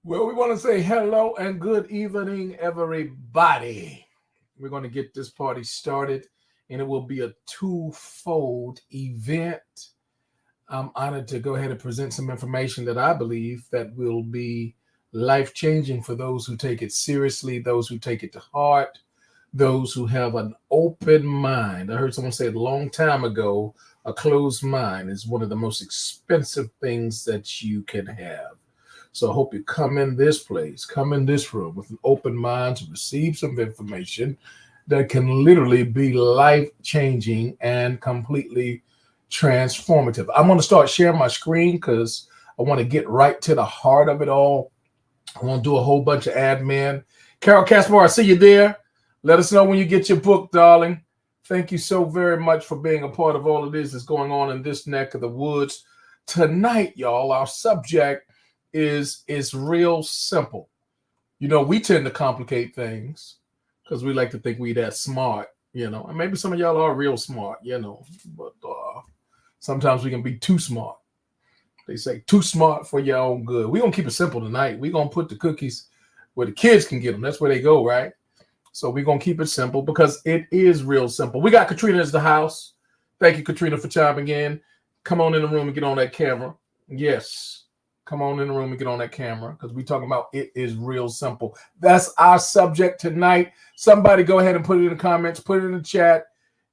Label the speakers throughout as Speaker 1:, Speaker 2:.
Speaker 1: Well, we want to say hello and good evening, everybody. We're going to get this party started, and it will be a twofold event. I'm honored to go ahead and present some information that I believe that will be life changing for those who take it seriously, those who take it to heart, those who have an open mind. I heard someone say it a long time ago, a closed mind is one of the most expensive things that you can have. So I hope you come in this place, come in this room with an open mind to receive some information that can literally be life changing and completely transformative. I'm going to start sharing my screen because I want to get right to the heart of it all. I want to do a whole bunch of admin. Carol Caspar, I see you there. Let us know when you get your book, darling. Thank you so very much for being a part of all of this that's going on in this neck of the woods. Tonight, y'all, our subject is real simple. You know, we tend to complicate things because we like to think we that smart, and maybe some of y'all are real smart, but sometimes we can be too smart. They say too smart for your own good. We're going to keep it simple tonight. We're going to put the cookies where the kids can get them. That's where they go, right? So we're going to keep it simple because it is real simple. We got Katrina as the house. Thank you, Katrina, for chiming in. Come on in the room and get on that camera. Yes. Come on in the room and get on that camera because we're talking about it is real simple. That's our subject tonight. Somebody go ahead and put it in the comments. Put it in the chat.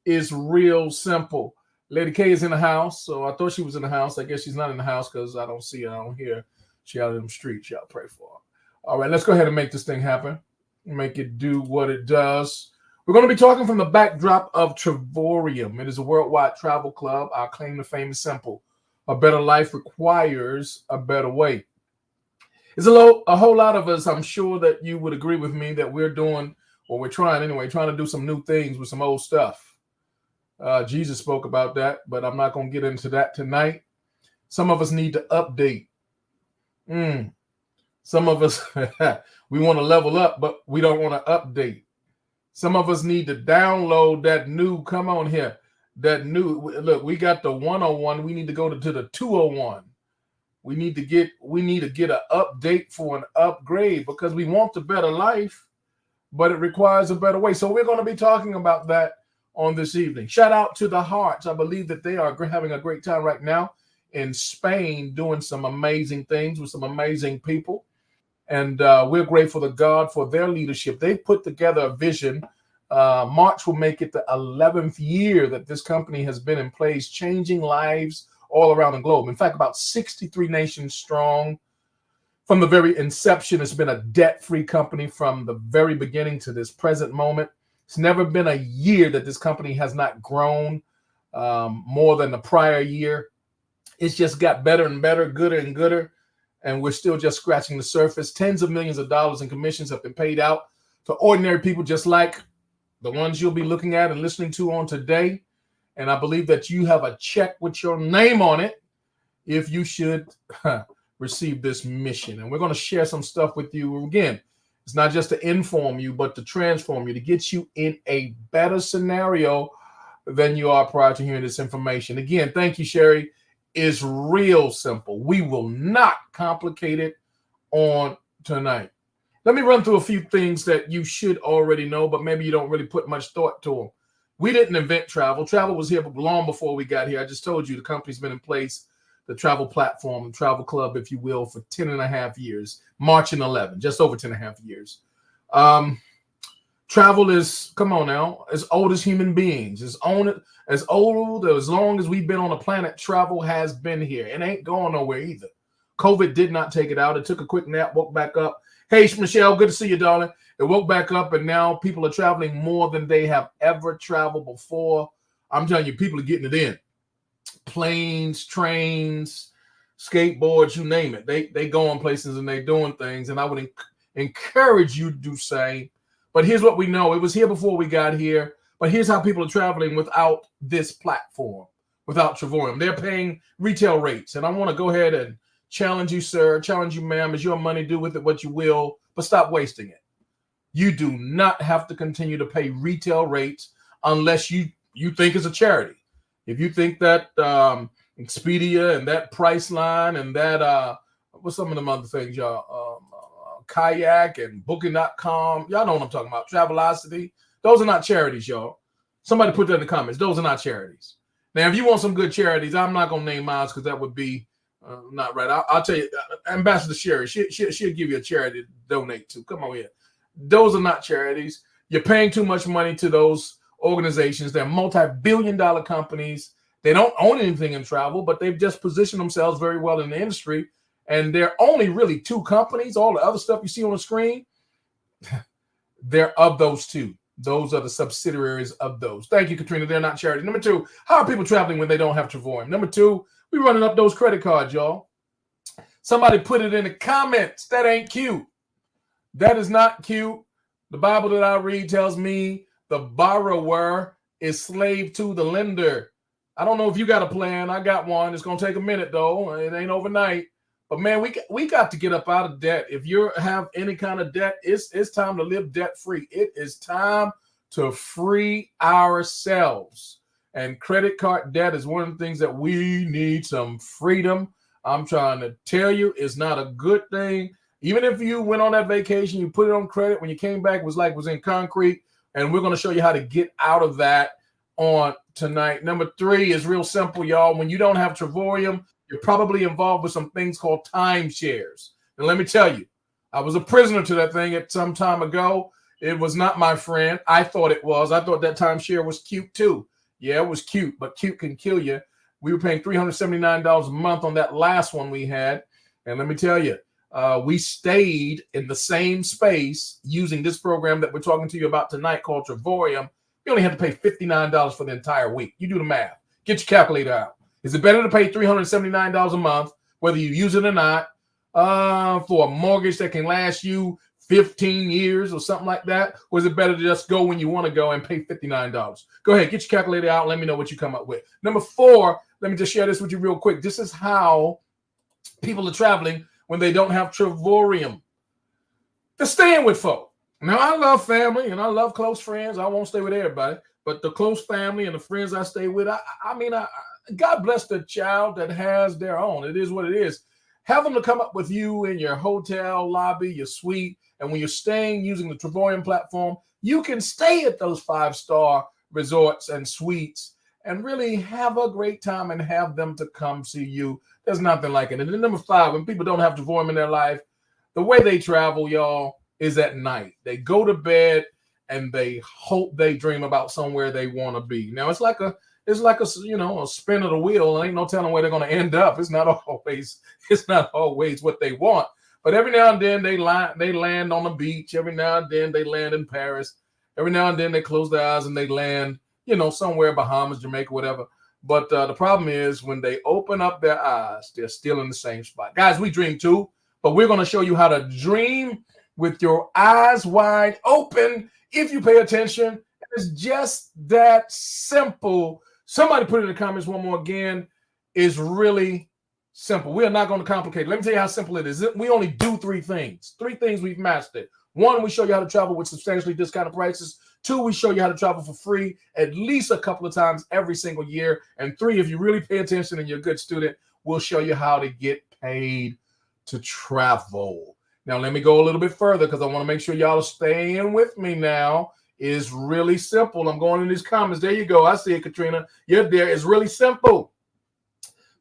Speaker 1: It's real simple. Lady K is in the house, so I thought she was in the house. I guess she's not in the house because I don't see her. I don't hear her. She out in the streets. Y'all pray for her. All right, let's go ahead and make this thing happen. Make it do what it does. We're going to be talking from the backdrop of Travorium. It is a worldwide travel club. Our claim to fame is simple. A better life requires a better way. There's a whole lot of us, I'm sure that you would agree with me that we're doing, or we're trying anyway, trying to do some new things with some old stuff. Jesus spoke about that, but I'm not going to get into that tonight. Some of us need to update. Some of us, we want to level up, but we don't want to update. Some of us need to download that new, come on here, that new, look, we got the 101. We need to go to the 201. We need to get an update for an upgrade because we want the better life, but it requires a better way. So we're going to be talking about that on this evening. Shout out to the Hearts. I believe that they are having a great time right now in Spain, doing some amazing things with some amazing people. And we're grateful to God for their leadership. They've put together a vision. March will make it the 11th year that this company has been in place, changing lives all around the globe. In fact, about 63 nations strong. From the very inception, it's been a debt-free company from the very beginning to this present moment. It's never been a year that this company has not grown more than the prior year. It's just got better and better, gooder and gooder. And we're still just scratching the surface. Tens of millions of dollars in commissions have been paid out to ordinary people just like the ones you'll be looking at and listening to on today. And I believe that you have a check with your name on it if you should receive this mission. And we're going to share some stuff with you. Again, it's not just to inform you, but to transform you, to get you in a better scenario than you are prior to hearing this information. Again, thank you, Sherry. Is real simple. We will not complicate it on tonight. Let me run through a few things that you should already know, but maybe you don't really put much thought to them. We didn't invent travel. Travel was here long before we got here. I just told you the company's been in place, the travel platform, travel club, if you will, for 10 and a half years, March and 11, just over 10 and a half years. Travel is, come on now, as old as human beings. As old as long as we've been on the planet, travel has been here. It ain't going nowhere either. COVID did not take it out. It took a quick nap, woke back up. Hey, Michelle, good to see you, darling. It woke back up, and now people are traveling more than they have ever traveled before. I'm telling you, people are getting it in. Planes, trains, skateboards, you name it. They go on places and they doing things, and I would encourage you to do the same. But here's what we know. It was here before we got here. But here's how people are traveling without this platform, without Travorium. They're paying retail rates. And I want to go ahead and challenge you, sir, challenge you, ma'am. It's your money. Do with it what you will, but stop wasting it. You do not have to continue to pay retail rates unless you think it's a charity. If you think that Expedia and that Priceline and that, what's some of them other things, y'all? Kayak and Booking.com. Y'all know what I'm talking about. Travelocity. Those are not charities, y'all. Somebody put that in the comments. Those are not charities. Now, if you want some good charities, I'm not going to name mine because that would be not right. I'll tell you, Ambassador Sherry, she'll give you a charity to donate to. Come on here. Those are not charities. You're paying too much money to those organizations. They're multi-billion-dollar companies. They don't own anything in travel, but they've just positioned themselves very well in the industry. And there are only really two companies. All the other stuff you see on the screen, they're of those two. Those are the subsidiaries of those. Thank you, Katrina. They're not charity. Number two, how are people traveling when they don't have Travoyum? Number two, we're running up those credit cards, y'all. Somebody put it in the comments. That ain't cute. That is not cute. The Bible that I read tells me the borrower is slave to the lender. I don't know if you got a plan. I got one. It's going to take a minute, though. It ain't overnight. But, man, we got to get up out of debt. If you have any kind of debt, it's time to live debt-free. It is time to free ourselves. And credit card debt is one of the things that we need some freedom. I'm trying to tell you, it's not a good thing. Even if you went on that vacation, you put it on credit, when you came back, it was in concrete. And we're going to show you how to get out of that on tonight. Number three is real simple, y'all. When you don't have Travoyum, you're probably involved with some things called timeshares. And let me tell you, I was a prisoner to that thing at some time ago. It was not my friend. I thought it was. I thought that timeshare was cute too. Yeah, it was cute, but cute can kill you. We were paying $379 a month on that last one we had. And let me tell you, we stayed in the same space using this program that we're talking to you about tonight called Travoyum. You only had to pay $59 for the entire week. You do the math. Get your calculator out. Is it better to pay $379 a month, whether you use it or not, for a mortgage that can last you 15 years or something like that? Or is it better to just go when you want to go and pay $59? Go ahead, get your calculator out. Let me know what you come up with. Number four, let me just share this with you real quick. This is how people are traveling when they don't have Travoyum. They're staying with folk. Now, I love family and I love close friends. I won't stay with everybody, but the close family and the friends I stay with, I mean, God bless the child that has their own. It is what it is. Have them to come up with you in your hotel lobby, your suite, and when you're staying using the Travoyum platform, you can stay at those 5-star resorts and suites and really have a great time and have them to come see you. There's nothing like it. And then number five, when people don't have Travoyum in their life, the way they travel, y'all, is at night. They go to bed and they hope they dream about somewhere they want to be. Now, it's like a spin of the wheel. Ain't no telling where they're going to end up. It's not always what they want. But every now and then they land on the beach. Every now and then they land in Paris. Every now and then they close their eyes and they land, somewhere, Bahamas, Jamaica, whatever. But the problem is when they open up their eyes, they're still in the same spot. Guys, we dream too, but we're going to show you how to dream with your eyes wide open if you pay attention. It's just that simple. Somebody put it in the comments one more again. It's really simple. We are not going to complicate it. Let me tell you how simple it is. We only do three things. Three things we've mastered. One, we show you how to travel with substantially discounted prices. Two, we show you how to travel for free at least a couple of times every single year. And three, if you really pay attention and you're a good student, we'll show you how to get paid to travel. Now, let me go a little bit further because I want to make sure y'all are staying with me now. It's really simple. I'm going in these comments. There you go. I see it, Katrina. You're there. It's really simple.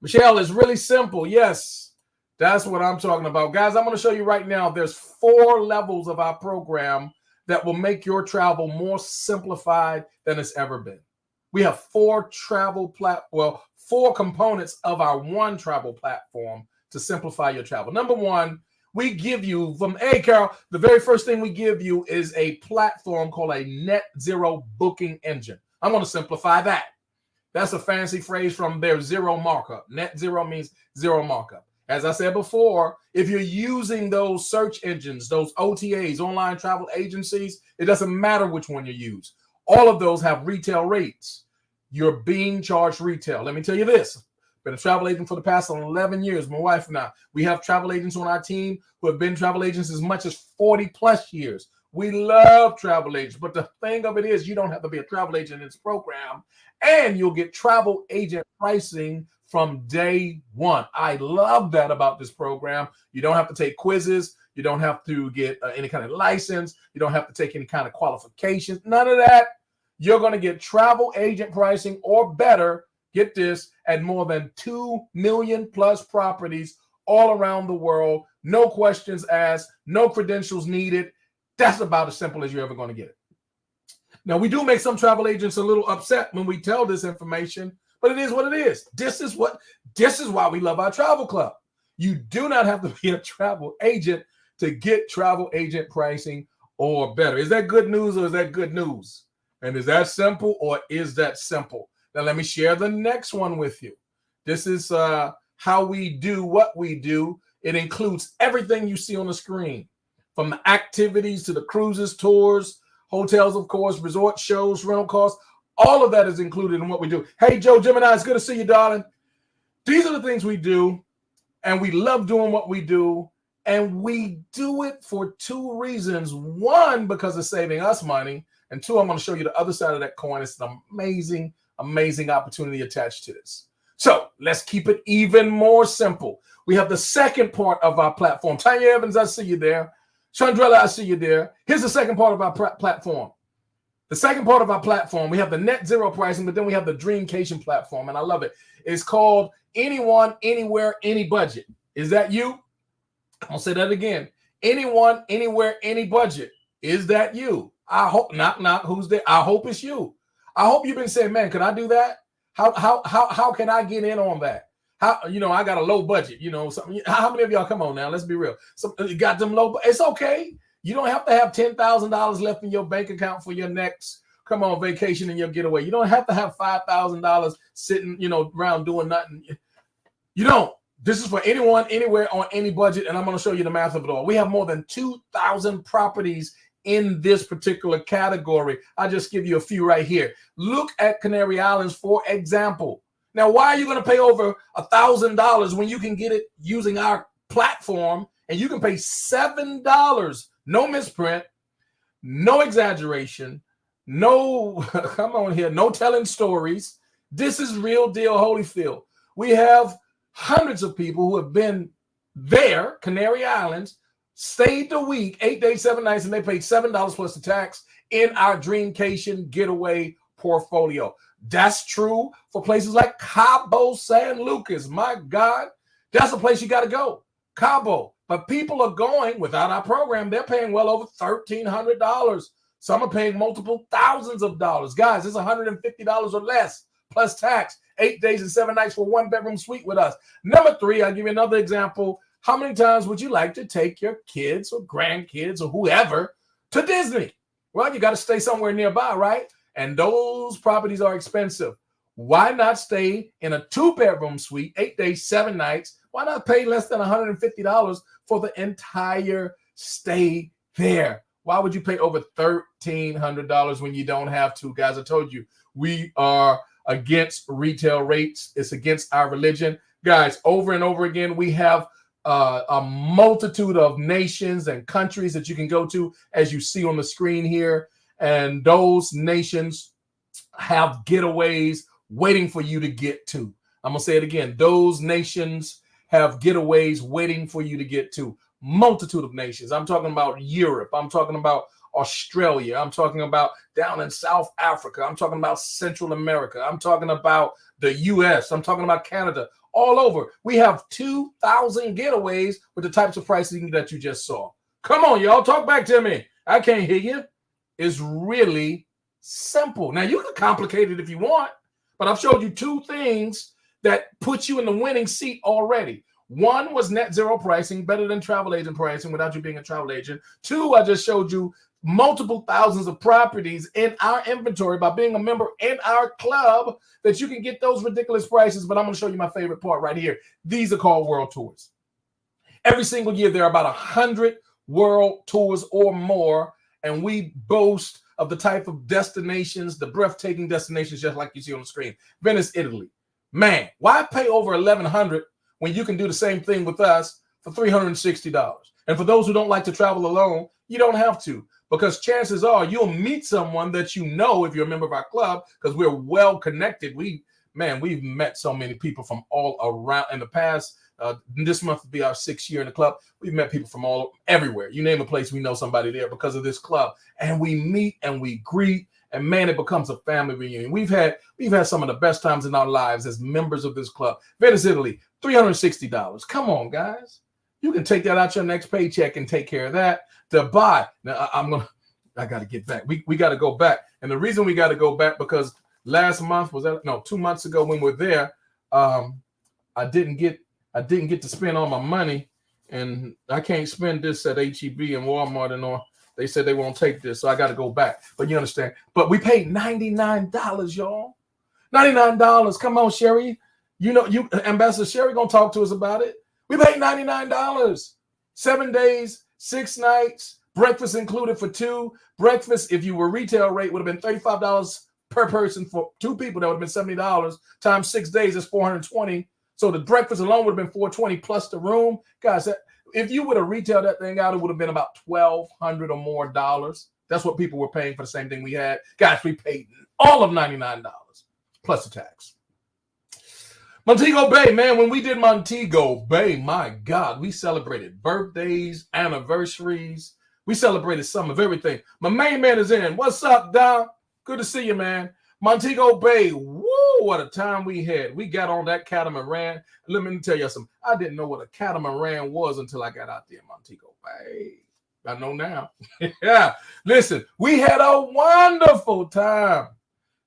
Speaker 1: Michelle, it's really simple. Yes, that's what I'm talking about. Guys, I'm going to show you right now. There's 4 levels of our program that will make your travel more simplified than it's ever been. We have 4 components of our one travel platform to simplify your travel. Number one, we give you Carol, the very first thing we give you is a platform called a net zero booking engine. I'm going to simplify that. That's a fancy phrase from their zero markup. Net zero means zero markup. As I said before, if you're using those search engines, those OTAs, online travel agencies, it doesn't matter which one you use. All of those have retail rates. You're being charged retail. Let me tell you this. Been a travel agent for the past 11 years, my wife and I. We have travel agents on our team who have been travel agents as much as 40 plus years. We love travel agents, but the thing of it is you don't have to be a travel agent in this program, and you'll get travel agent pricing from day one. I love that about this program. You don't have to take quizzes. You don't have to get any kind of license. You don't have to take any kind of qualifications. None of that. You're going to get travel agent pricing or better, get this, at more than 2 million plus properties all around the world. No questions asked, no credentials needed. That's about as simple as you're ever going to get it. Now, we do make some travel agents a little upset when we tell this information, but it is what it is. This is why we love our travel club. You do not have to be a travel agent to get travel agent pricing or better. Is that good news or is that good news? And is that simple or is that simple? Now, let me share the next one with you. This is how we do what we do. It includes everything you see on the screen, from the activities to the cruises, tours, hotels, of course, resort shows, rental costs. All of that is included in what we do. Hey, Joe Gemini, it's good to see you, darling. These are the things we do, and we love doing what we do, and we do it for two reasons. One, because it's saving us money, and two, I'm going to show you the other side of that coin. It's an amazing, amazing opportunity attached to this. So let's keep it even more simple. We have the second part of our platform. Tanya Evans, I see you there. Chandrella, I see you there. Here's the second part of our platform. The second part of our platform, we have the net zero pricing, but then we have the Dreamcation platform, and I love it. It's called Anyone, Anywhere, Any Budget. Is that you? I'll say that again. Anyone, anywhere, any budget. Is that you? I hope not. Who's there? I hope it's you. I hope you've been saying, man, can I do that? How can I get in on that? How, I got a low budget, how many of y'all, come on now, let's be real. So you got them low, it's okay. You don't have to have $10,000 left in your bank account for your next, come on, vacation and your getaway. You don't have to have $5,000 sitting, around doing nothing. You don't. This is for anyone, anywhere, on any budget, and I'm going to show you the math of it all. We have more than 2,000 properties in this particular category. I'll just give you a few right here. Look at Canary Islands, for example. Now, why are you going to pay over $1,000 when you can get it using our platform and you can pay $7? No misprint, no exaggeration, no, come on here, no telling stories. This is real deal Holyfield. We have hundreds of people who have been there, Canary Islands, stayed the week, 8 days, 7 nights, and they paid $7 plus the tax in our Dreamcation getaway portfolio. That's true for places like Cabo San Lucas. My God, that's a place you got to go, Cabo. But people are going without our program. They're paying well over $1,300. Some are paying multiple thousands of dollars. Guys, it's $150 or less plus tax. 8 days and 7 nights for 1-bedroom suite with us. Number 3, I'll give you another example. How many times would you like to take your kids or grandkids or whoever to Disney? Well, you got to stay somewhere nearby, right? And those properties are expensive. Why not stay in a 2-bedroom suite, 8 days, 7 nights? Why not pay less than $150 for the entire stay there? Why would you pay over $1,300 when you don't have to? Guys, I told you, we are against retail rates. It's against our religion. Guys, over and over again, we have a multitude of nations and countries that you can go to, as you see on the screen here. And those nations have getaways waiting for you to get to. I'm going to say it again. Those nations have getaways waiting for you to get to. Multitude of nations. I'm talking about Europe. I'm talking about Australia. I'm talking about down in South Africa. I'm talking about Central America. I'm talking about the US. I'm talking about Canada. All over. We have 2,000 getaways with the types of pricing that you just saw. Come on, y'all. Talk back to me. I can't hear you. It's really simple. Now, you can complicate it if you want, but I've showed you 2 things that put you in the winning seat already. 1 was net zero pricing, better than travel agent pricing without you being a travel agent. 2, I just showed you multiple thousands of properties in our inventory by being a member in our club that you can get those ridiculous prices. But I'm going to show you my favorite part right here. These are called world tours. Every single year, there are about 100 world tours or more, and we boast of the type of destinations, the breathtaking destinations, just like you see on the screen. Venice, Italy. Man, why pay over $1,100 when you can do the same thing with us for $360? And for those who don't like to travel alone, you don't have to, because chances are you'll meet someone that you know if you're a member of our club, because we're well connected. We man, we've met so many people from all around in the past. This month will be our 6th year in the club. We've met people from everywhere. You name a place, we know somebody there because of this club. And we meet and we greet, and man, it becomes a family reunion. We've had some of the best times in our lives as members of this club. Venice, Italy, $360. Come on, guys. You can take that out your next paycheck and take care of that. Dubai. Now I got to get back. We got to go back. And the reason we got to go back because last month 2 months ago when we're there, I didn't get to spend all my money, and I can't spend this at HEB and Walmart and all. They said they won't take this, so I got to go back. But you understand. But we paid $99, y'all. $99. Come on, Sherry. Ambassador Sherry gonna talk to us about it. We paid $99. 7 days, 6 nights, breakfast included for 2. Breakfast, if you were retail rate, would have been $35 per person for 2 people. That would have been $70 times 6 days is $420. So the breakfast alone would have been $420 plus the room. Guys, if you would have retailed that thing out, it would have been about $1,200 or more dollars. That's what people were paying for the same thing we had. Guys, we paid all of $99 plus the tax. Montego Bay, man, when we did Montego Bay, my God, we celebrated birthdays, anniversaries. We celebrated some of everything. My main man is in. What's up, Dom? Good to see you, man. Montego Bay, woo, what a time we had. We got on that catamaran. Let me tell you something. I didn't know what a catamaran was until I got out there in Montego Bay. I know now. Yeah, listen, we had a wonderful time.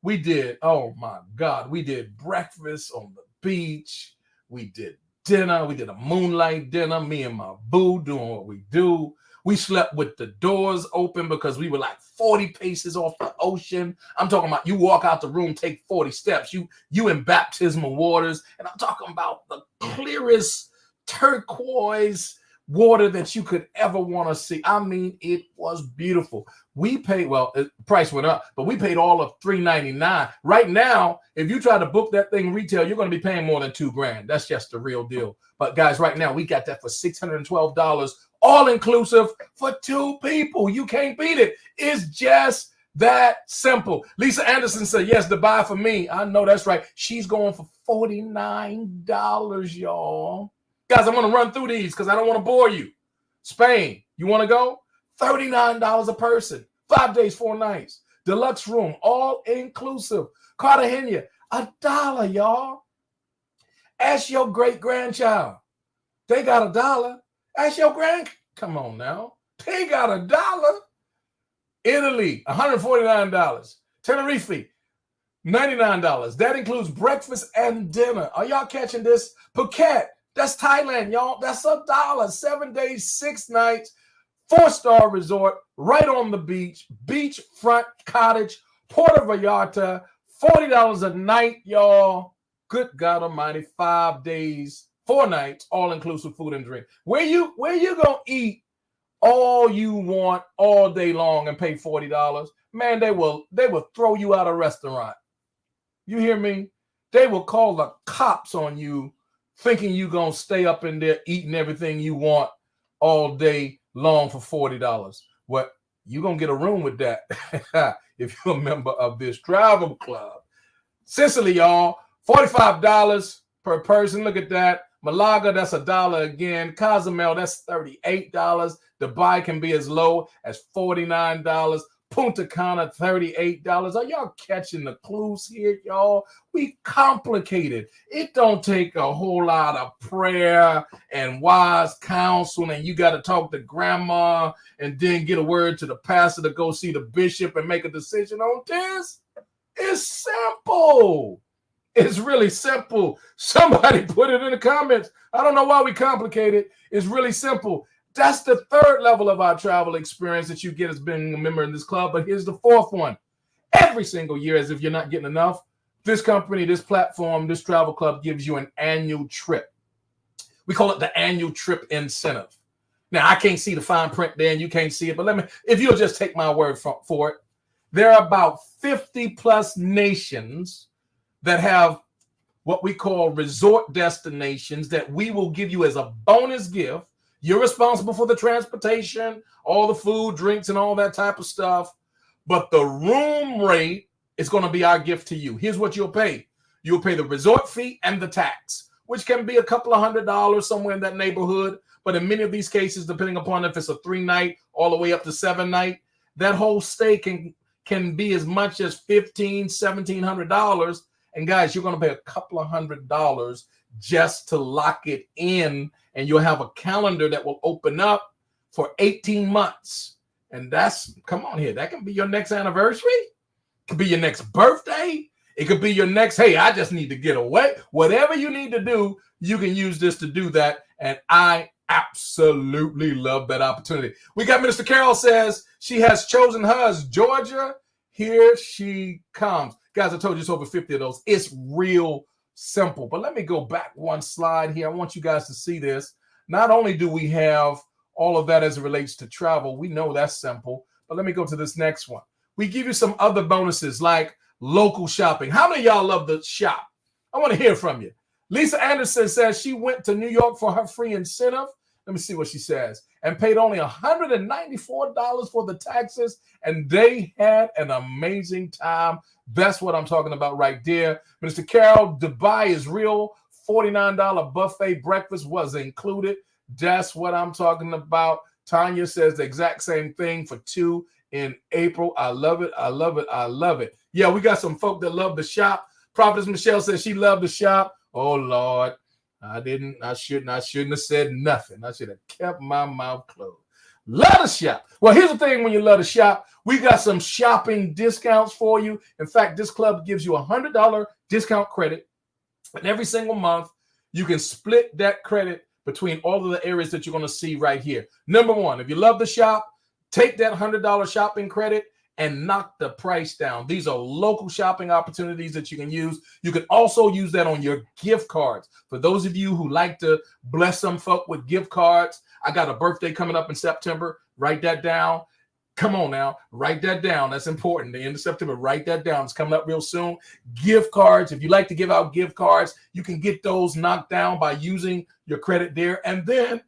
Speaker 1: We did, oh my God, we did breakfast on the beach. We did dinner. We did a moonlight dinner. Me and my boo doing what we do. We slept with the doors open because we were like 40 paces off the ocean. I'm talking about you walk out the room, take 40 steps. You in baptismal waters. And I'm talking about the clearest turquoise water that you could ever want to see. I mean, it was beautiful. We paid, the price went up, but we paid all of $399. Right now, if you try to book that thing retail, you're going to be paying more than $2,000. That's just the real deal. But guys, right now, we got that for $612, all inclusive for 2 people. You can't beat it. It's just that simple. Lisa Anderson said, yes, to buy for me. I know that's right. She's going for $49, y'all. Guys, I'm going to run through these because I don't want to bore you. Spain, you want to go? $39 a person. 5 days, 4 nights. Deluxe room, all inclusive. Cartagena, $1, y'all. Ask your great-grandchild. They got $1. Ask your come on now. They got $1. Italy, $149. Tenerife, $99. That includes breakfast and dinner. Are y'all catching this? Phuket, that's Thailand, y'all. That's $1. 7 days, 6 nights. 4-star resort, right on the beach, beachfront cottage, Puerto Vallarta, $40 a night, y'all. Good God Almighty, 5 days, 4 nights, all-inclusive food and drink. Where you gonna eat all you want all day long and pay $40? Man, they will throw you out of restaurant. You hear me? They will call the cops on you, thinking you gonna stay up in there eating everything you want all day long for $40. What you gonna get a room with that if you're a member of this travel club. Sicily, y'all, $45 per person. Look at that. Malaga, that's $1 again. Cozumel, that's $38. Dubai can be as low as $49. Punta Cana, $38. Are y'all catching the clues here, y'all? We complicated. It don't take a whole lot of prayer and wise counsel, and you got to talk to grandma and then get a word to the pastor to go see the bishop and make a decision on this. It's simple. It's really simple. Somebody put it in the comments. I don't know why we complicate it. It's really simple. That's the 3rd level of our travel experience that you get as being a member in this club. But here's the 4th one. Every single year, as if you're not getting enough, this company, this platform, this travel club gives you an annual trip. We call it the annual trip incentive. Now, I can't see the fine print there, and you can't see it. But if you'll just take my word for it, there are about 50 plus nations that have what we call resort destinations that we will give you as a bonus gift. You're responsible for the transportation, all the food, drinks, and all that type of stuff. But the room rate is going to be our gift to you. Here's what you'll pay. You'll pay the resort fee and the tax, which can be a couple of $100 somewhere in that neighborhood. But in many of these cases, depending upon if it's a 3-night all the way up to 7-night, that whole stay can be as much as $1,500, $1,700. And guys, you're going to pay a couple of $100 just to lock it in, and you'll have a calendar that will open up for 18 months. And that's, come on here, that can be your next anniversary. It could be your next birthday. It could be your next, hey, I just need to get away. Whatever you need to do, you can use this to do that. And I absolutely love that opportunity. We got Minister Carol says she has chosen hers, Georgia. Here she comes. Guys, I told you it's over 50 of those. It's real simple. But let me go back one slide here. I want you guys to see this. Not only do we have all of that as it relates to travel, we know that's simple. But let me go to this next one. We give you some other bonuses like local shopping. How many of y'all love to shop? I want to hear from you. Lisa Anderson says she went to New York for her free incentive. Let me see what she says. And paid only $194 for the taxes. And they had an amazing time. That's what I'm talking about right there. Mr. Carol, Dubai is real. $49 buffet breakfast was included. That's what I'm talking about. Tanya says the exact same thing for 2 in April. I love it. I love it. I love it. Yeah, we got some folk that love to shop. Prophetess Michelle says she loved to shop. Oh, Lord. I shouldn't have said nothing. I should have kept my mouth closed. Love to shop. Well, here's the thing when you love to shop. We got some shopping discounts for you. In fact, this club gives you a $100 discount credit. And every single month, you can split that credit between all of the areas that you're going to see right here. Number one, if you love to shop, take that $100 shopping credit and knock the price down. These are local shopping opportunities that you can use. You can also use that on your gift cards. For those of you who like to bless some folk with gift cards, I got a birthday coming up in September. Write that down. Come on now, write that down. That's important. The end of September, write that down. It's coming up real soon. Gift cards. If you like to give out gift cards, you can get those knocked down by using your credit there. And then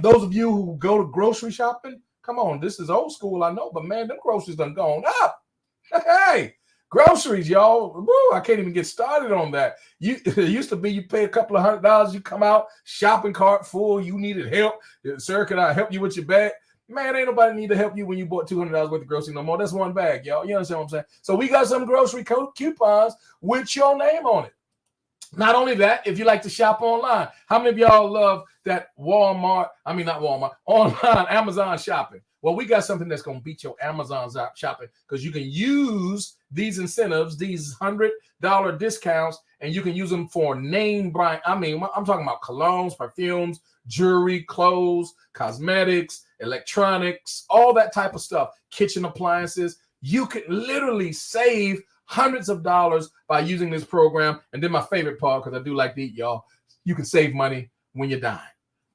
Speaker 1: those of you who go to grocery shopping, come on, this is old school, I know, but man, them groceries done gone up. Hey, groceries, y'all. Woo, I can't even get started on that. It used to be you pay a couple of $100, you come out, shopping cart full, you needed help. Sir, can I help you with your bag? Man, ain't nobody need to help you when you bought $200 worth of groceries no more. That's one bag, y'all. You understand what I'm saying? So we got some grocery coupons with your name on it. Not only that, if you like to shop online, how many of y'all love that online Amazon shopping? Well, we got something that's going to beat your Amazon shopping because you can use these incentives, these $100 discounts, and you can use them for name brand. I'm talking about colognes, perfumes, jewelry, clothes, cosmetics, electronics, all that type of stuff, kitchen appliances. You can literally save hundreds of dollars by using this program. And then my favorite part, because I do like to eat, y'all, you can save money when you're dying.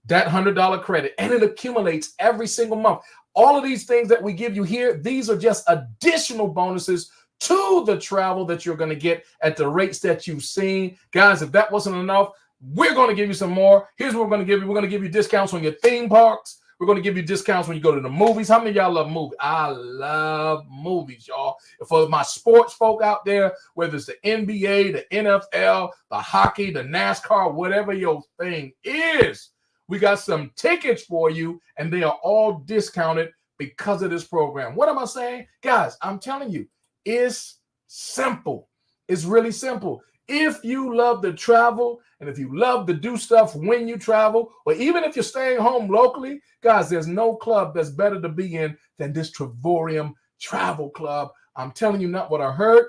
Speaker 1: That $100 credit, and it accumulates every single month. All of these things that we give you here, these are just additional bonuses to the travel that you're going to get at the rates that you've seen. Guys, if that wasn't enough, we're going to give you some more. Here's what we're going to give you. We're going to give you discounts on your theme parks. We're going to give you discounts when you go to the movies. How many of y'all love movies? I love movies, y'all. For my sports folk out there, whether it's the NBA, the NFL, the hockey, the NASCAR, whatever your thing is, we got some tickets for you, and they are all discounted because of this program. What am I saying? Guys, I'm telling you, it's simple. It's really simple. If you love to travel and if you love to do stuff when you travel, or even if you're staying home locally, guys, there's no club that's better to be in than this Travorium Travel Club. I'm telling you not what I heard,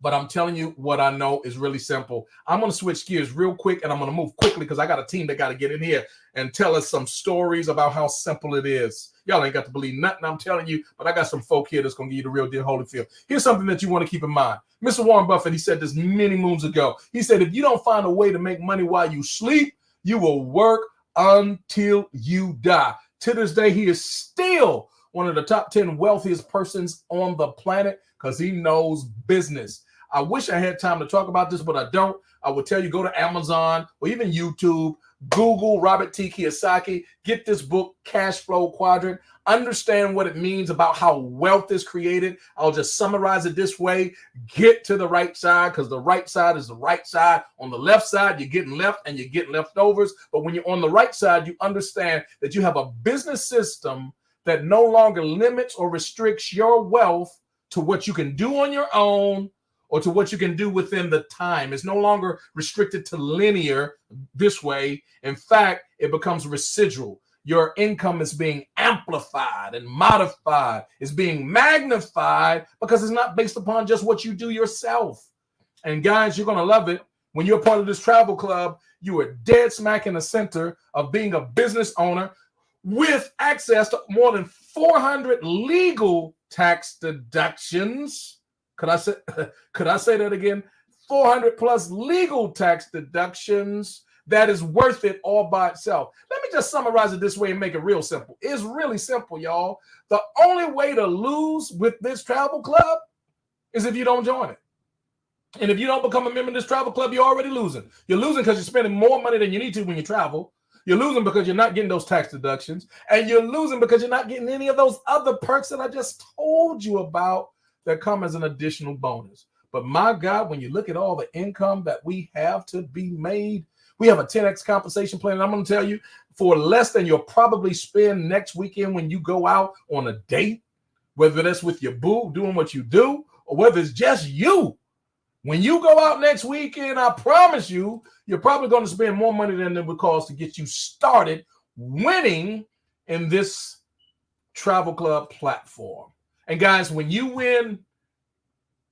Speaker 1: but I'm telling you what I know is really simple. I'm going to switch gears real quick, and I'm going to move quickly because I got a team that got to get in here and tell us some stories about how simple it is. Y'all ain't got to believe nothing I'm telling you, but I got some folk here that's going to give you the real deal Holyfield. Here's something that you want to keep in mind. Mr. Warren Buffett, he said this many moons ago. He said, if you don't find a way to make money while you sleep, you will work until you die. To this day, he is still one of the top 10 wealthiest persons on the planet because he knows business. I wish I had time to talk about this, but I don't. I would tell you, go to Amazon or even YouTube, Google Robert T. Kiyosaki. Get this book, Cash Flow Quadrant. Understand what it means about how wealth is created. I'll just summarize it this way. Get to the right side, because the right side is the right side. On the left side, you're getting left and you're getting leftovers. But when you're on the right side, you understand that you have a business system that no longer limits or restricts your wealth to what you can do on your own or to what you can do within the time. It's no longer restricted to linear this way. In fact, it becomes residual. Your income is being amplified and modified. It's being magnified because it's not based upon just what you do yourself. And guys, you're going to love it. When you're part of this travel club, you are dead smack in the center of being a business owner with access to more than 400 legal tax deductions. Could I say that again? 400 plus legal tax deductions. That is worth it all by itself. Let me just summarize it this way and make it real simple. It's really simple, y'all. The only way to lose with this travel club is if you don't join it. And if you don't become a member of this travel club, you're already losing. You're losing because you're spending more money than you need to when you travel. You're losing because you're not getting those tax deductions. And you're losing because you're not getting any of those other perks that I just told you about that come as an additional bonus. But my God, when you look at all the income that we have to be made, we have a 10x compensation plan. And I'm going to tell you, for less than you'll probably spend next weekend when you go out on a date, whether that's with your boo doing what you do, or whether it's just you. When you go out next weekend, I promise you, you're probably going to spend more money than it would cost to get you started winning in this travel club platform. And guys, when you win,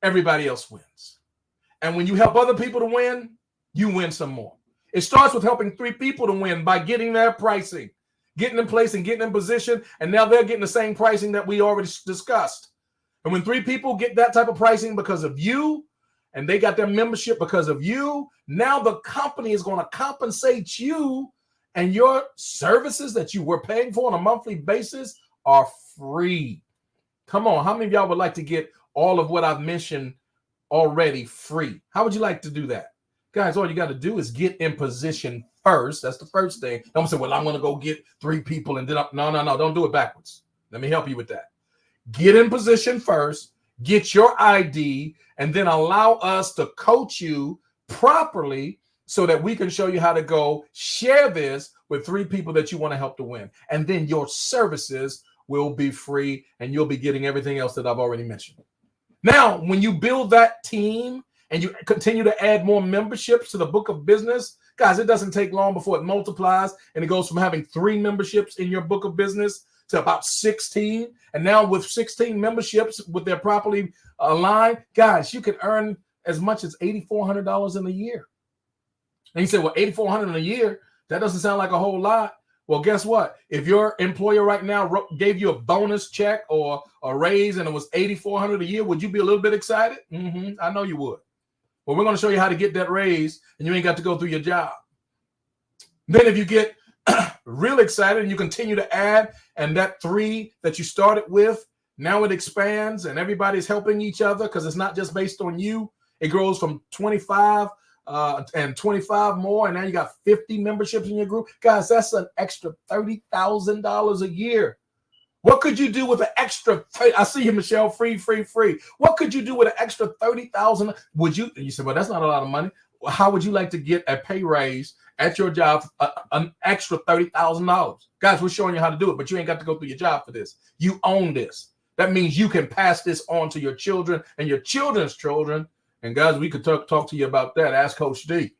Speaker 1: everybody else wins. And when you help other people to win, you win some more. It starts with helping 3 people to win by getting their pricing, getting in place and getting in position. And now they're getting the same pricing that we already discussed. And when 3 people get that type of pricing because of you, and they got their membership because of you, now the company is going to compensate you, and your services that you were paying for on a monthly basis are free. Come on, how many of y'all would like to get all of what I've mentioned already free? How would you like to do that? Guys, all you got to do is get in position first. That's the first thing. Don't say, well, I'm going to go get 3 people and then no, don't do it backwards. Let me help you with that. Get in position first, get your ID, and then allow us to coach you properly so that we can show you how to go share this with 3 people that you want to help to win. And then your services will be free and you'll be getting everything else that I've already mentioned. Now, when you build that team and you continue to add more memberships to the book of business, guys, it doesn't take long before it multiplies and it goes from having 3 memberships in your book of business to about 16. And now with 16 memberships, with their properly aligned, guys, you can earn as much as $8,400 in a year. And you say, well, $8,400 in a year, that doesn't sound like a whole lot. Well, guess what? If your employer right now gave you a bonus check or a raise and it was $8,400 a year, would you be a little bit excited? I know you would. Well, we're going to show you how to get that raise and you ain't got to go through your job. Then if you get real excited and you continue to add, and that 3 that you started with, now it expands and everybody's helping each other because it's not just based on you. It grows from 25 and 25 more, and now you got 50 memberships in your group. Guys, that's an extra $30,000 a year. What could you do with an extra? I see you, Michelle. Free. What could you do with an extra $30,000? Would you? You said, well, that's not a lot of money. How would you like to get a pay raise at your job, an extra $30,000? Guys, we're showing you how to do it, but you ain't got to go through your job for this. You own this. That means you can pass this on to your children and your children's children. And guys, we could talk to you about that. Ask Coach D.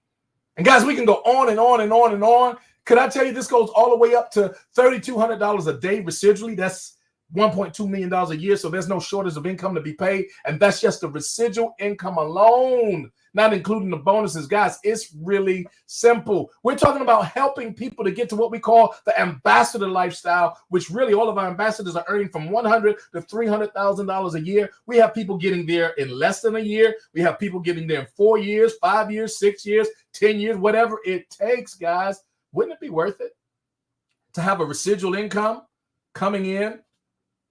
Speaker 1: And guys, we can go on and on and on and on. Could I tell you this goes all the way up to $3,200 a day residually? That's $1.2 million a year. So there's no shortage of income to be paid. And that's just the residual income alone, not including the bonuses. Guys, it's really simple. We're talking about helping people to get to what we call the ambassador lifestyle, which really all of our ambassadors are earning from $100,000 to $300,000 a year. We have people getting there in less than a year. We have people getting there in 4 years, 5 years, 6 years, 10 years, whatever it takes, guys. Wouldn't it be worth it to have a residual income coming in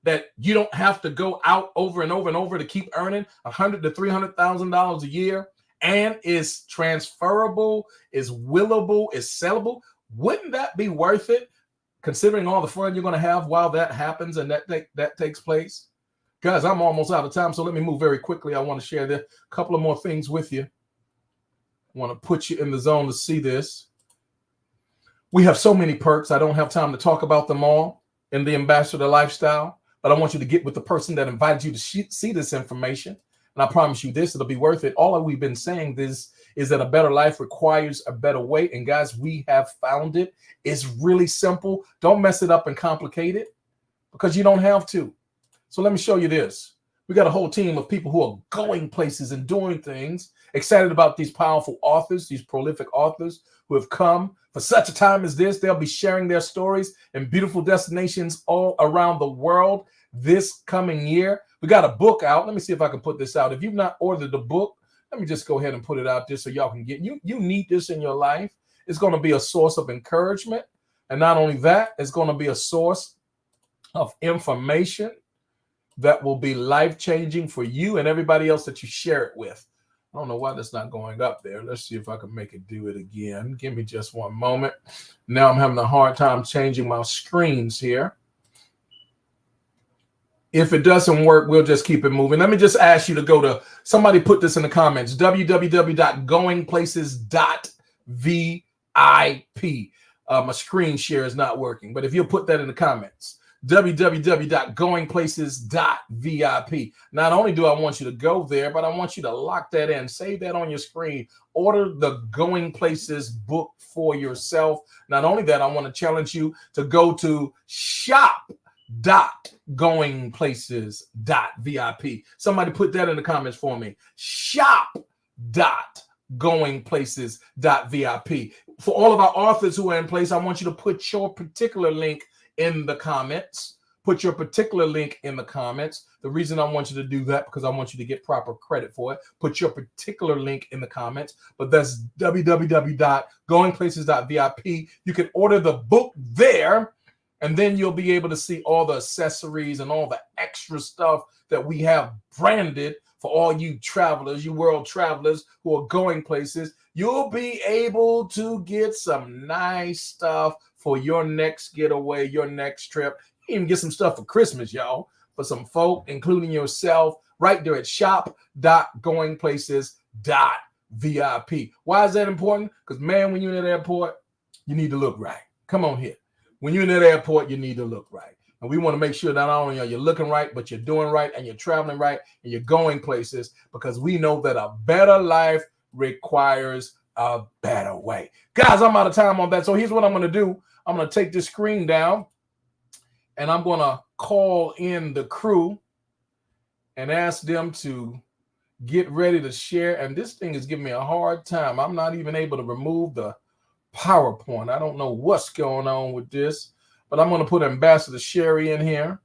Speaker 1: that you don't have to go out over and over and over to keep earning $100,000 to $300,000 a year, and is transferable, is willable, is sellable? Wouldn't that be worth it, considering all the fun you're going to have while that happens and that takes place? Guys, I'm almost out of time, so let me move very quickly. I want to share a couple of more things with you. I want to put you in the zone to see this. We have so many perks. I don't have time to talk about them all in the Ambassador Lifestyle, but I want you to get with the person that invited you to see this information. And I promise you this, it'll be worth it. All we've been saying this is that a better life requires a better way. And guys, we have found it. It's really simple. Don't mess it up and complicate it, because you don't have to. So let me show you this. We got a whole team of people who are going places and doing things, excited about these powerful authors, these prolific authors who have come for such a time as this. They'll be sharing their stories in beautiful destinations all around the world this coming year. We got a book out. Let me see if I can put this out. If you've not ordered the book, let me just go ahead and put it out there so y'all can get you. You need this in your life. It's going to be a source of encouragement. And not only that, it's going to be a source of information that will be life-changing for you and everybody else that you share it with. I don't know why that's not going up there. Let's see if I can make it do it again. Give me just one moment. Now I'm having a hard time changing my screens here. If it doesn't work, we'll just keep it moving. Let me just ask you to go to, somebody put this in the comments, www.goingplaces.vip. My screen share is not working, but if you'll put that in the comments, www.goingplaces.vip. Not only do I want you to go there, but I want you to lock that in, save that on your screen, order the Going Places book for yourself. Not only that, I want to challenge you to go to shop.goingplaces.vip. Somebody put that in the comments for me. Shop.goingplaces.vip. For all of our authors who are in place, I want you to put your particular link in the comments. Put your particular link in the comments. The reason I want you to do that, because I want you to get proper credit for it. Put your particular link in the comments. But that's www.goingplaces.vip. You can order the book there, and then you'll be able to see all the accessories and all the extra stuff that we have branded for all you travelers, you world travelers who are going places. You'll be able to get some nice stuff for your next getaway, your next trip. You can even get some stuff for Christmas, y'all, for some folk, including yourself, right there at shop.goingplaces.vip. Why is that important? Because, man, when you're in that airport, you need to look right. Come on here. When you're in that airport, you need to look right. And we want to make sure that not only are you looking right, but you're doing right and you're traveling right and you're going places, because we know that a better life requires a better way. Guys, I'm out of time on that. So here's what I'm going to do. I'm going to take this screen down and I'm going to call in the crew and ask them to get ready to share. And this thing is giving me a hard time. I'm not even able to remove the PowerPoint. I don't know what's going on with this, but I'm going to put Ambassador Sherry in here.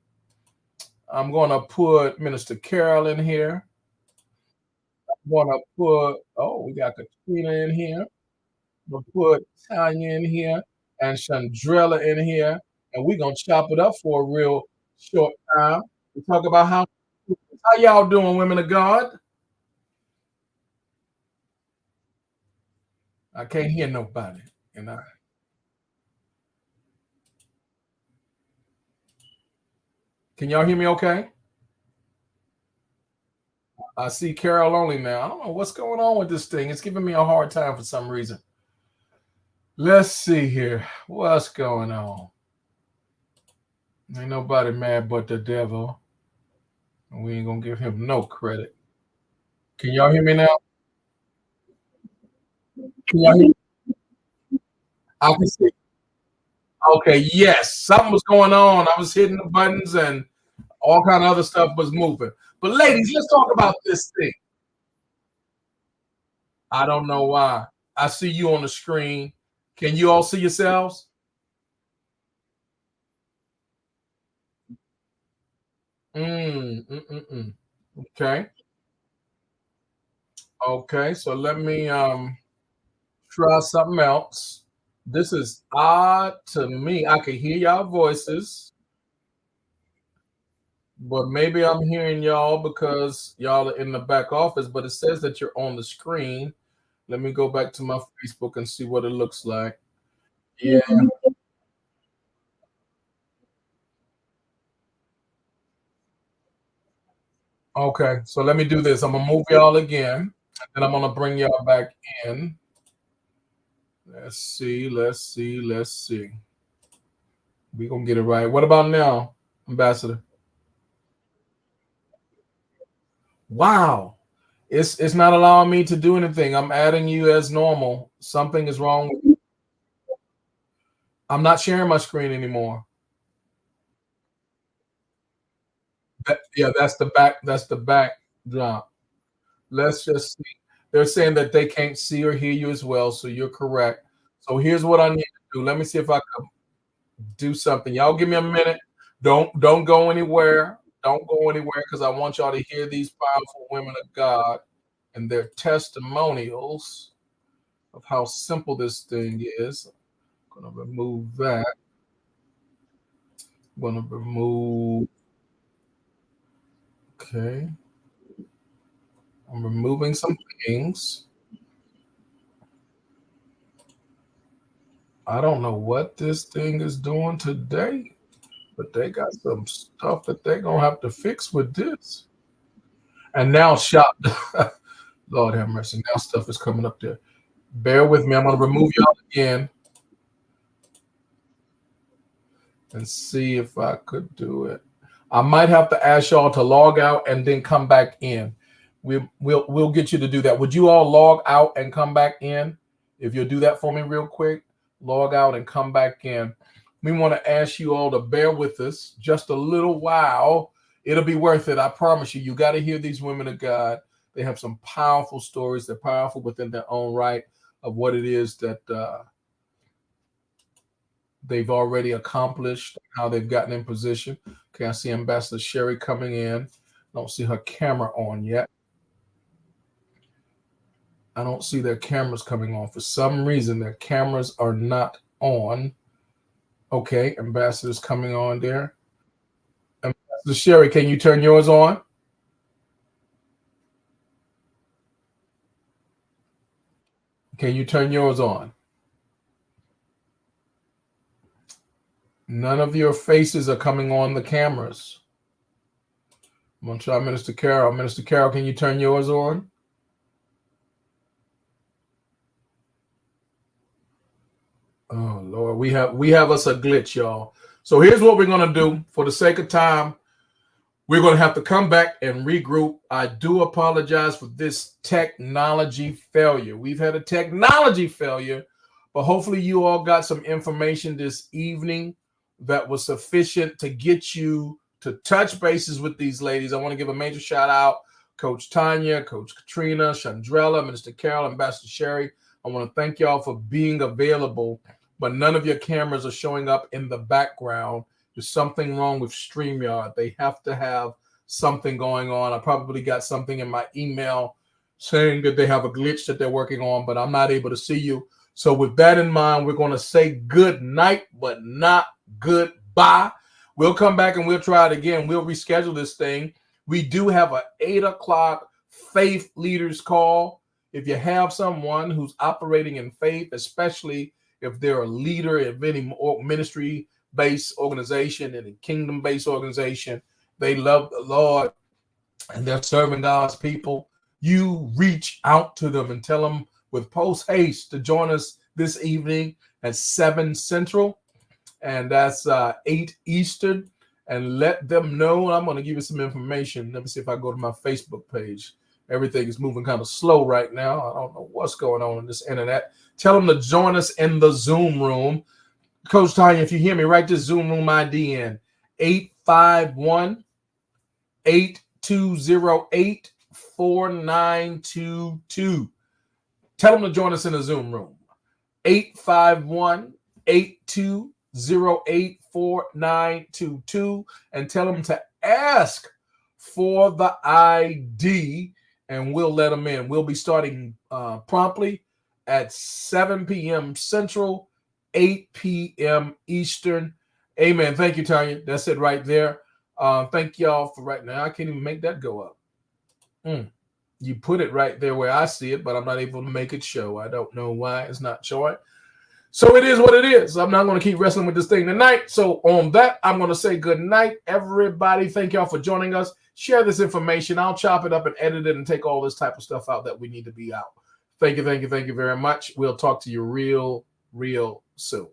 Speaker 1: I'm going to put Minister Carol in here. I'm going to put, we got Katrina in here. We'll put Tanya in here and Chandrella in here. And we're going to chop it up for a real short time. We talk about how y'all doing, women of God? I can't hear nobody. And can y'all hear me okay? I see Carol only now. I don't know what's going on with this thing. It's giving me a hard time for some reason. Let's see here. What's going on? Ain't nobody mad but the devil. And we ain't going to give him no credit. Can y'all hear me now? Can y'all hear me? I can see. Okay, yes. Something was going on. I was hitting the buttons and all kind of other stuff was moving. But ladies, let's talk about this thing. I don't know why. I see you on the screen. Can you all see yourselves? Okay. Okay. So let me try something else. This is odd to me. I can hear y'all voices, but maybe I'm hearing y'all because y'all are in the back office, but it says that you're on the screen. Let me go back to my Facebook and see what it looks like. Yeah. Okay. So let me do this. I'm gonna move y'all again, and then I'm gonna bring y'all back in. Let's see. Let's see. Let's see. We gonna get it right. What about now, Ambassador? Wow. It's not allowing me to do anything. I'm adding you as normal. Something is wrong. I'm not sharing my screen anymore. Yeah, that's the back. That's the backdrop. Let's just see. They're saying that they can't see or hear you as well, so you're correct. So here's what I need to do. Let me see if I can do something. Y'all give me a minute. Don't go anywhere. Don't go anywhere because I want y'all to hear these powerful women of God and their testimonials of how simple this thing is. I'm gonna remove that. I'm gonna remove. Okay. I'm removing some things. I don't know what this thing is doing today, but they got some stuff that they're gonna have to fix with this. And now shop. Lord have mercy. Now stuff is coming up there. Bear with me. I'm gonna remove y'all again and see if I could do it. I might have to ask y'all to log out and then come back in. We'll get you to do that. Would you all log out and come back in? If you'll do that for me real quick, log out and come back in. We want to ask you all to bear with us just a little while. It'll be worth it. I promise you. You got to hear these women of God. They have some powerful stories. They're powerful within their own right of what it is that they've already accomplished, how they've gotten in position. Okay, I see Ambassador Sherry coming in. I don't see her camera on yet. I don't see their cameras coming on. For some reason, their cameras are not on. Okay, Ambassador's coming on there. Ambassador Sherry, can you turn yours on? Can you turn yours on? None of your faces are coming on the cameras. I'm going to try Minister Carol. Minister Carol, can you turn yours on? Oh Lord, we have us a glitch, y'all. So here's what we're gonna do. For the sake of time, we're gonna have to come back and regroup. I do apologize for this technology failure. We've had a technology failure, but hopefully you all got some information this evening that was sufficient to get you to touch bases with these ladies. I want to give a major shout out, Coach Tanya, Coach Katrina, Chandrella, Minister Carol, Ambassador Sherry. I want to thank y'all for being available, but none of your cameras are showing up in the background. There's something wrong with StreamYard. They have to have something going on. I probably got something in my email saying that they have a glitch that they're working on, but I'm not able to see you. So with that in mind, we're going to say good night, but not goodbye. We'll come back and we'll try it again. We'll reschedule this thing. We do have an 8 o'clock faith leaders call. If you have someone who's operating in faith, especially if they're a leader of any ministry-based organization and a kingdom-based organization, they love the Lord and they're serving God's people, you reach out to them and tell them with post haste to join us this evening at 7 Central, and that's 8 Eastern, and let them know. I'm going to give you some information. Let me see if I go to my Facebook page. Everything is moving kind of slow right now. I don't know what's going on in this internet. Tell them to join us in the Zoom room. Coach Tanya, if you hear me, write this Zoom room ID in 851-8208-4922. Tell them to join us in the Zoom room. 851-8208-4922, and tell them to ask for the ID, and we'll let them in. We'll be starting promptly at 7 p.m. Central, 8 p.m. Eastern. Amen. Thank you, Tanya. That's it right there. Thank y'all for right now. I can't even make that go up. You put it right there where I see it, but I'm not able to make it show. I don't know why it's not showing. So it is what it is. I'm not going to keep wrestling with this thing tonight. So on that, I'm going to say good night, everybody. Thank y'all for joining us. Share this information. I'll chop it up and edit it and take all this type of stuff out that we need to be out. Thank you very much. We'll talk to you real soon.